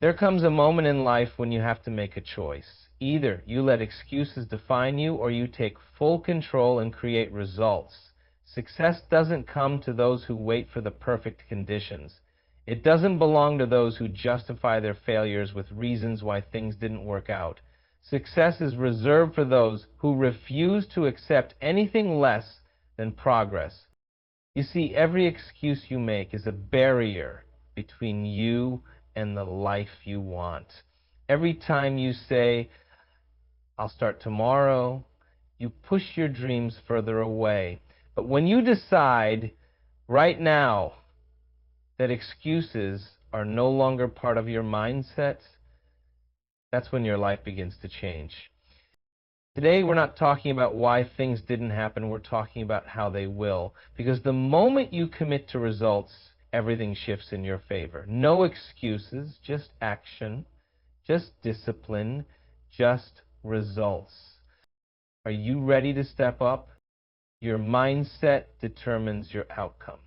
There comes a moment in life when you have to make a choice. Either you let excuses define you or you take full control and create results. Success doesn't come to those who wait for the perfect conditions. It doesn't belong to those who justify their failures with reasons why things didn't work out. Success is reserved for those who refuse to accept anything less than progress. You see, every excuse you make is a barrier between you and the life you want. Every time you say, I'll start tomorrow, you push your dreams further away. But when you decide right now that excuses are no longer part of your mindset, that's when your life begins to change. Today, we're not talking about why things didn't happen. We're talking about how they will. Because the moment you commit to results, everything shifts in your favor. No excuses, just action, just discipline, just results. Are you ready to step up? Your mindset determines your outcome.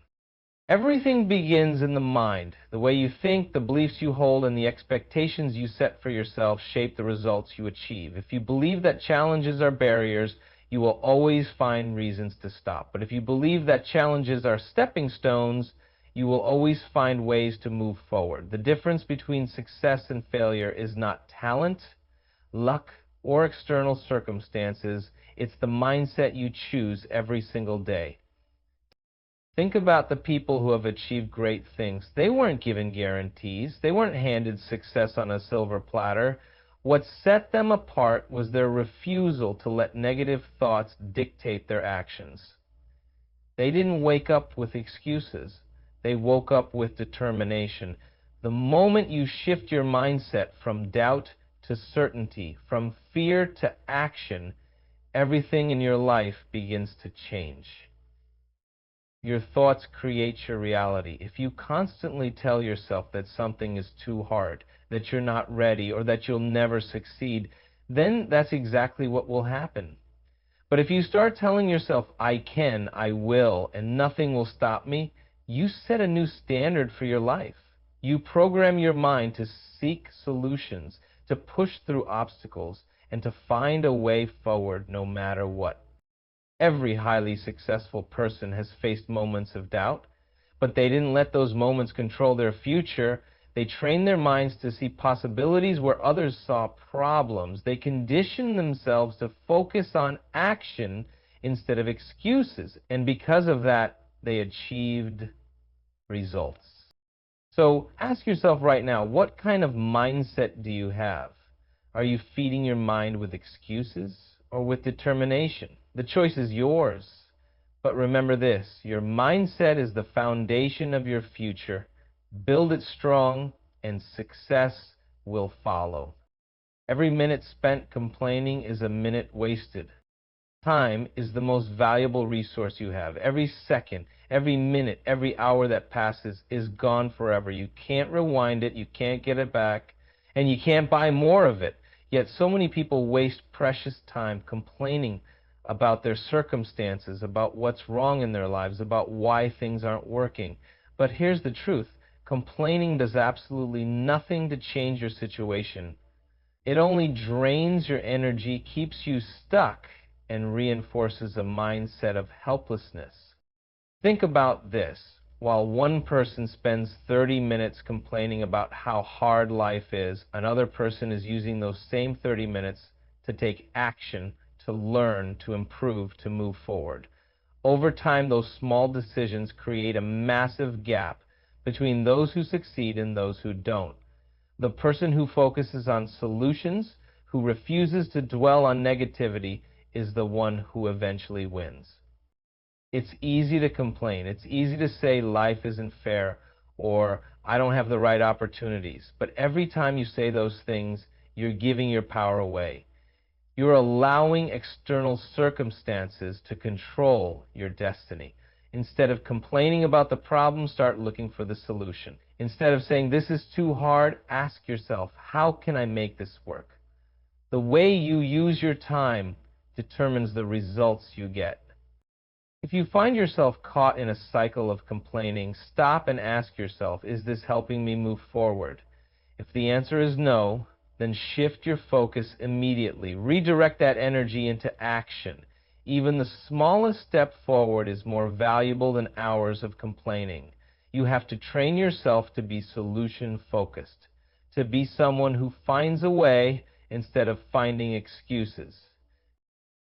Everything begins in the mind. The way you think, the beliefs you hold, and the expectations you set for yourself shape the results you achieve. If you believe that challenges are barriers, you will always find reasons to stop. But if you believe that challenges are stepping stones, you will always find ways to move forward. The difference between success and failure is not talent, luck, or external circumstances. It's the mindset you choose every single day. Think about the people who have achieved great things. They weren't given guarantees. They weren't handed success on a silver platter. What set them apart was their refusal to let negative thoughts dictate their actions. They didn't wake up with excuses. They woke up with determination. The moment you shift your mindset from doubt to certainty, from fear to action, everything in your life begins to change. Your thoughts create your reality. If you constantly tell yourself that something is too hard, that you're not ready, or that you'll never succeed, then that's exactly what will happen. But if you start telling yourself, I can, I will, and nothing will stop me, you set a new standard for your life. You program your mind to seek solutions, to push through obstacles, and to find a way forward no matter what. Every highly successful person has faced moments of doubt, but they didn't let those moments control their future. They trained their minds to see possibilities where others saw problems. They conditioned themselves to focus on action instead of excuses, and because of that, they achieved results. So ask yourself right now, what kind of mindset do you have? Are you feeding your mind with excuses or with determination? The choice is yours. But remember this, your mindset is the foundation of your future. Build it strong and success will follow. Every minute spent complaining is a minute wasted. Time is the most valuable resource you have. Every second, every minute, every hour that passes is gone forever. You can't rewind it, you can't get it back, and you can't buy more of it. Yet so many people waste precious time complaining about their circumstances, about what's wrong in their lives, about why things aren't working. But here's the truth. Complaining does absolutely nothing to change your situation. It only drains your energy, keeps you stuck, and reinforces a mindset of helplessness. Think about this. While one person spends 30 minutes complaining about how hard life is, another person is using those same 30 minutes to take action, to learn, to improve, to move forward. Over time, those small decisions create a massive gap between those who succeed and those who don't. The person who focuses on solutions, who refuses to dwell on negativity, is the one who eventually wins. It's easy to complain. It's easy to say life isn't fair or I don't have the right opportunities. But every time you say those things, you're giving your power away. You're allowing external circumstances to control your destiny. Instead of complaining about the problem, start looking for the solution. Instead of saying, this is too hard, ask yourself, how can I make this work? The way you use your time determines the results you get. If you find yourself caught in a cycle of complaining, stop and ask yourself, is this helping me move forward? If the answer is no, then shift your focus immediately. Redirect that energy into action. Even the smallest step forward is more valuable than hours of complaining. You have to train yourself to be solution-focused, to be someone who finds a way instead of finding excuses.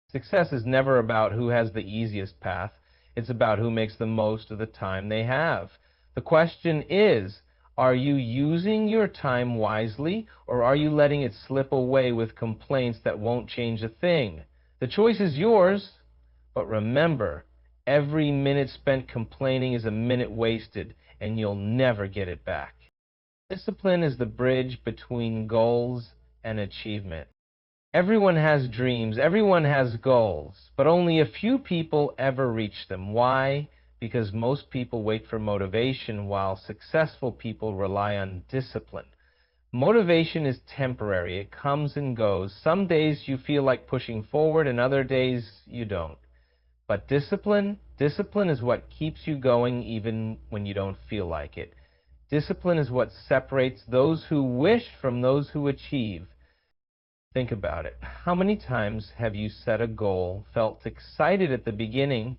Success is never about who has the easiest path. It's about who makes the most of the time they have. The question is, are you using your time wisely, or are you letting it slip away with complaints that won't change a thing? The choice is yours, but remember, every minute spent complaining is a minute wasted, and you'll never get it back. Discipline is the bridge between goals and achievement. Everyone has dreams, everyone has goals, but only a few people ever reach them. Why? Because most people wait for motivation while successful people rely on discipline. Motivation is temporary. It comes and goes. Some days you feel like pushing forward and other days you don't. But discipline is what keeps you going even when you don't feel like it. Discipline is what separates those who wish from those who achieve. Think about it. How many times have you set a goal, felt excited at the beginning,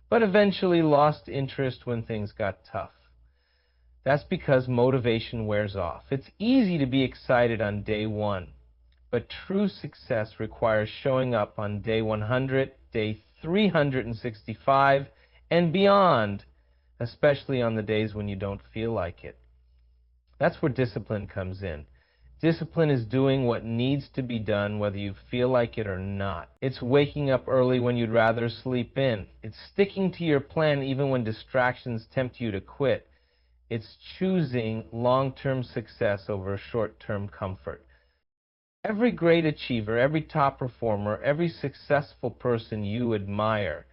but eventually lost interest when things got tough? That's because motivation wears off. It's easy to be excited on day one, but true success requires showing up on day 100, day 365, and beyond, especially on the days when you don't feel like it. That's where discipline comes in. Discipline is doing what needs to be done whether you feel like it or not. It's waking up early when you'd rather sleep in. It's sticking to your plan even when distractions tempt you to quit. It's choosing long-term success over short-term comfort. Every great achiever, every top performer, every successful person you admire,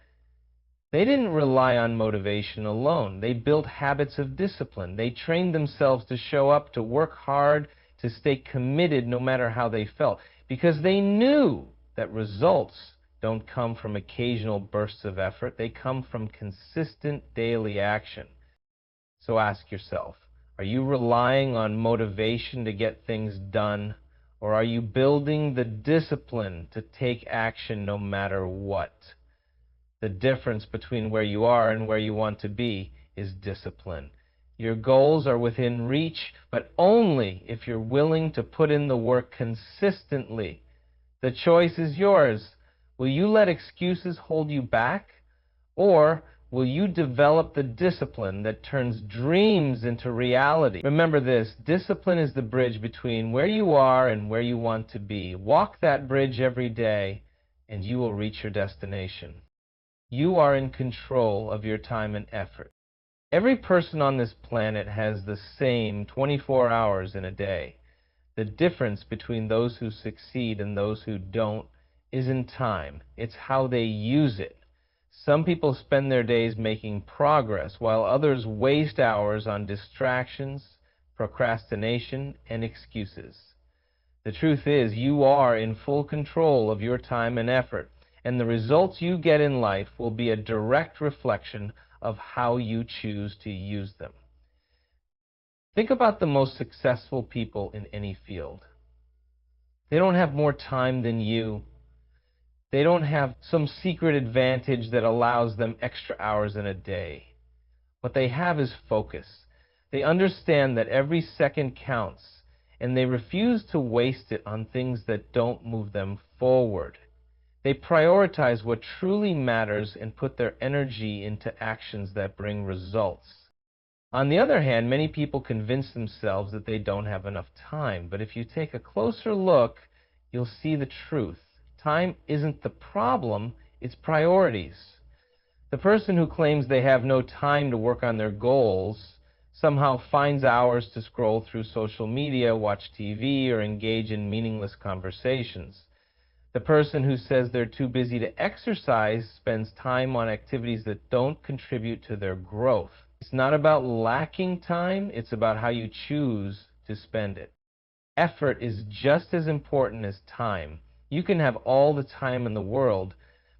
they didn't rely on motivation alone. They built habits of discipline. They trained themselves to show up, to work hard, to stay committed no matter how they felt, because they knew that results don't come from occasional bursts of effort. They come from consistent daily action. So ask yourself, are you relying on motivation to get things done, or are you building the discipline to take action no matter what? The difference between where you are and where you want to be is discipline. Your goals are within reach, but only if you're willing to put in the work consistently. The choice is yours. Will you let excuses hold you back? Or will you develop the discipline that turns dreams into reality? Remember this, discipline is the bridge between where you are and where you want to be. Walk that bridge every day, and you will reach your destination. You are in control of your time and effort. Every person on this planet has the same 24 hours in a day. The difference between those who succeed and those who don't is in time. It's how they use it. Some people spend their days making progress, while others waste hours on distractions, procrastination, and excuses. The truth is, you are in full control of your time and effort, and the results you get in life will be a direct reflection of how you choose to use them. Think about the most successful people in any field. They don't have more time than you. They don't have some secret advantage that allows them extra hours in a day. What they have is focus. They understand that every second counts, and they refuse to waste it on things that don't move them forward. They prioritize what truly matters and put their energy into actions that bring results. On the other hand, many people convince themselves that they don't have enough time. But if you take a closer look, you'll see the truth. Time isn't the problem, it's priorities. The person who claims they have no time to work on their goals somehow finds hours to scroll through social media, watch TV, or engage in meaningless conversations. The person who says they're too busy to exercise spends time on activities that don't contribute to their growth. It's not about lacking time, it's about how you choose to spend it. Effort is just as important as time. You can have all the time in the world,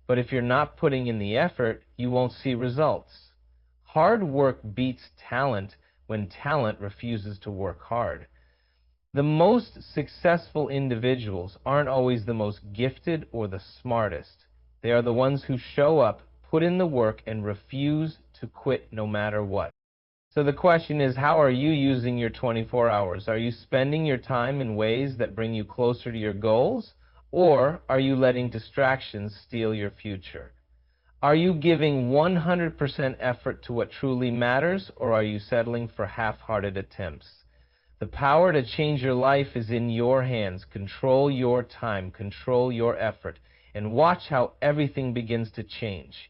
but if you're not putting in the effort, you won't see results. Hard work beats talent when talent refuses to work hard. The most successful individuals aren't always the most gifted or the smartest. They are the ones who show up, put in the work, and refuse to quit no matter what. So the question is, how are you using your 24 hours? Are you spending your time in ways that bring you closer to your goals, or are you letting distractions steal your future? Are you giving 100% effort to what truly matters, or are you settling for half-hearted attempts? The power to change your life is in your hands. Control your time, control your effort, and watch how everything begins to change.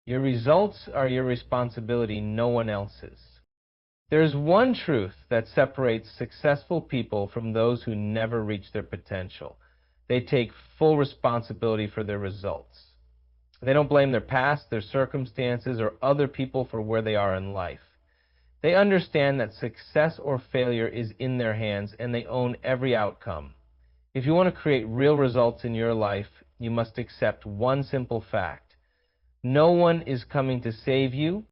Your results are your responsibility, no one else's. There's one truth that separates successful people from those who never reach their potential. They take full responsibility for their results. They don't blame their past, their circumstances, or other people for where they are in life. They understand that success or failure is in their hands, and they own every outcome. If you want to create real results in your life, you must accept one simple fact. No one is coming to save you.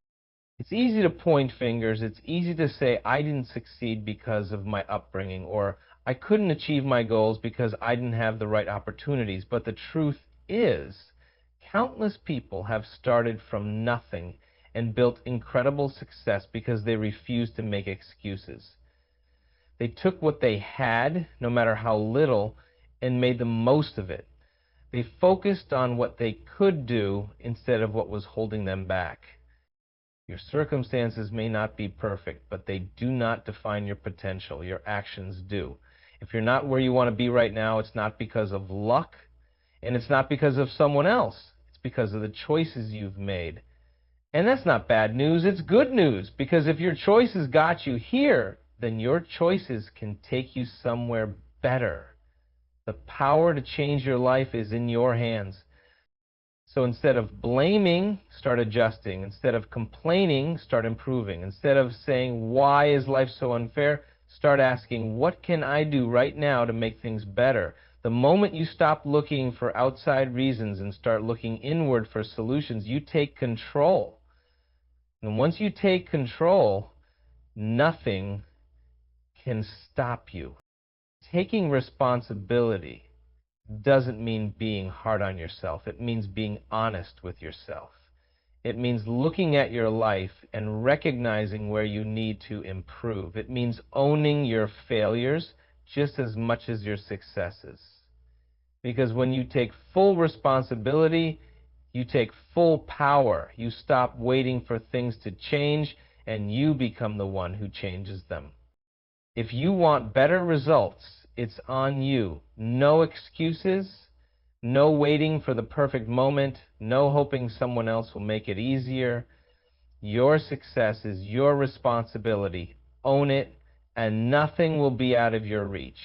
It's easy to point fingers. It's easy to say, I didn't succeed because of my upbringing, or I couldn't achieve my goals because I didn't have the right opportunities. But the truth is, countless people have started from nothing and built incredible success because they refused to make excuses. They took what they had, no matter how little, and made the most of it. They focused on what they could do instead of what was holding them back. Your circumstances may not be perfect, but they do not define your potential. Your actions do. If you're not where you want to be right now, it's not because of luck, and it's not because of someone else. It's because of the choices you've made. And that's not bad news, it's good news, because if your choices got you here, then your choices can take you somewhere better. The power to change your life is in your hands. So instead of blaming, start adjusting. Instead of complaining, start improving. Instead of saying, why is life so unfair? Start asking, what can I do right now to make things better? The moment you stop looking for outside reasons and start looking inward for solutions, you take control. And once you take control, nothing can stop you. Taking responsibility doesn't mean being hard on yourself. It means being honest with yourself. It means looking at your life and recognizing where you need to improve. It means owning your failures just as much as your successes. Because when you take full responsibility, you take full power. You stop waiting for things to change, and you become the one who changes them. If you want better results, it's on you. No excuses, no waiting for the perfect moment, no hoping someone else will make it easier. Your success is your responsibility. Own it, and nothing will be out of your reach.